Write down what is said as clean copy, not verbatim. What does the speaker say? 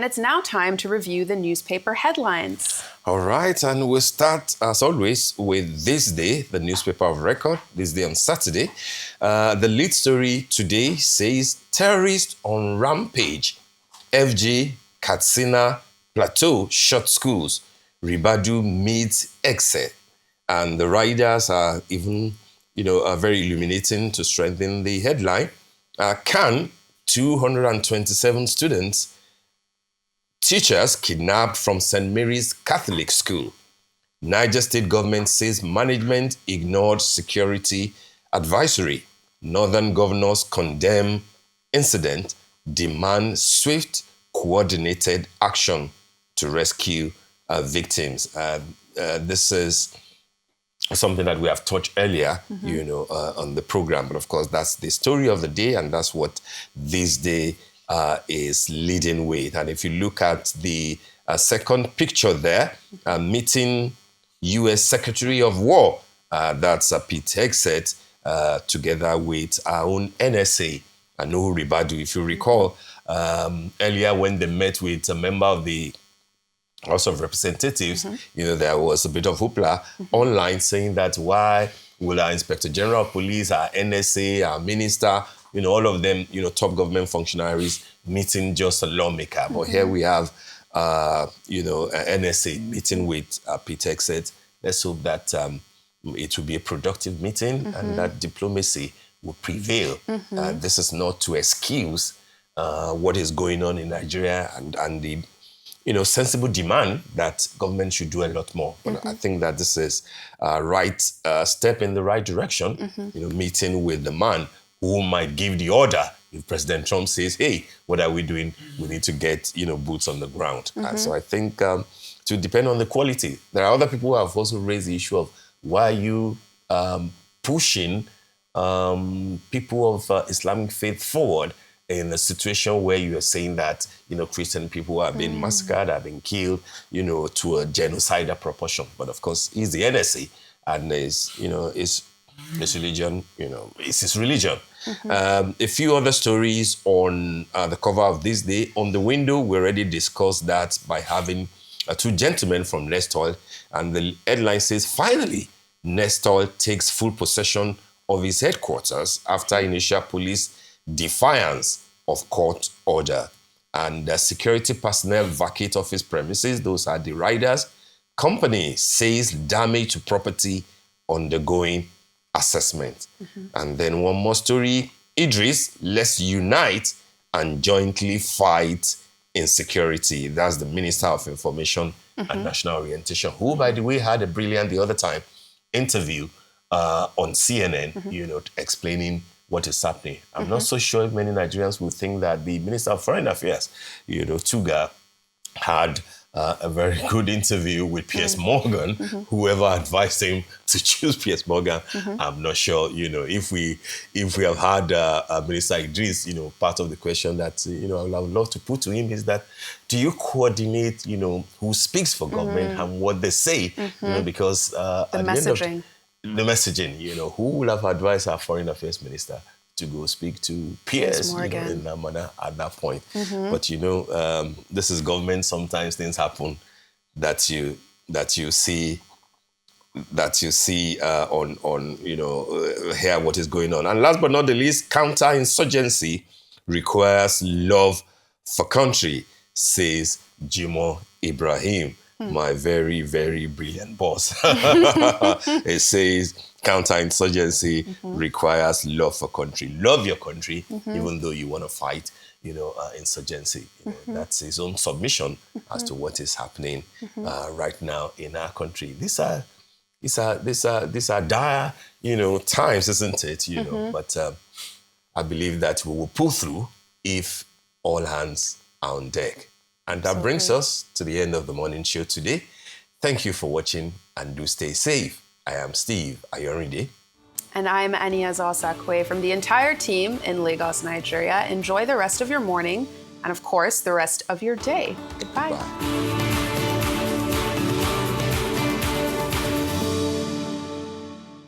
And it's now time to review the newspaper headlines. All right, and we'll start, as always, with This Day, the newspaper of record, this day on Saturday. The lead story today says, terrorists on Rampage, FG, Katsina, Plateau shut schools. Ribadu meets Hegseth. And the riders are even, are very illuminating to strengthen the headline. Can 227 students, teachers kidnapped from St. Mary's Catholic School. Niger State government says management ignored security advisory. Northern governors condemn incident, demand swift, coordinated action to rescue victims. This is something that we have touched earlier, on the program. But of course, that's the story of the day, and that's what This Day is leading with. And if you look at the second picture there, meeting U.S. Secretary of War, that's Pete Hegseth, together with our own NSA, Nuhu Ribadu. If you recall, earlier when they met with a member of the House of Representatives, there was a bit of hoopla online saying that why will our Inspector General of Police, our NSA, our minister, all of them, top government functionaries meeting just a lawmaker. But here we have, NSA meeting with Pete Hegseth. Let's hope that it will be a productive meeting and that diplomacy will prevail. This is not to excuse what is going on in Nigeria and the sensible demand that government should do a lot more. But I think that this is a right step in the right direction, meeting with the man who might give the order if President Trump says, hey, what are we doing? We need to get, boots on the ground. And so I think to depend on the quality. There are other people who have also raised the issue of why are you pushing people of Islamic faith forward in a situation where you are saying that, Christian people are being massacred, are being killed, to a genocidal proportion. But of course, he's the NSA and his religion, it's his religion. A few other stories on the cover of This Day. On the window, we already discussed that by having two gentlemen from Nestor, and the headline says, finally, Nestor takes full possession of his headquarters after initial police defiance of court order. And the security personnel vacate office premises. Those are the riders. Company says damage to property undergoing assessment. And then one more story. Idris, let's unite and jointly fight insecurity. That's the Minister of Information and National Orientation, who, by the way, had a brilliant, the other time, interview on CNN, explaining what is happening. I'm not so sure if many Nigerians will think that the Minister of Foreign Affairs, Tuga, had a very good interview with Piers Morgan, whoever advised him to choose Piers Morgan. I'm not sure, if we have had Minister Idris, part of the question that, I would love to put to him is that, do you coordinate, who speaks for government and what they say? Because the messaging. The messaging, who will have advised our Foreign Affairs Minister to go speak to Piers, in that manner at that point. But, this is government. Sometimes things happen that you see on hear what is going on. And last but not the least, counterinsurgency requires love for country, says Jimo Ibrahim, my very, very brilliant boss. It says counterinsurgency requires love for country. Love your country, even though you want to fight, insurgency. That's his own submission as to what is happening right now in our country. These are dire, times, isn't it? But I believe that we will pull through if all hands are on deck. And that brings us to the end of the morning show today. Thank you for watching and do stay safe. I am Steve Ayorinde. And I'm Ania Zalsakwe from the entire team in Lagos, Nigeria. Enjoy the rest of your morning and, of course, the rest of your day. Goodbye. Bye.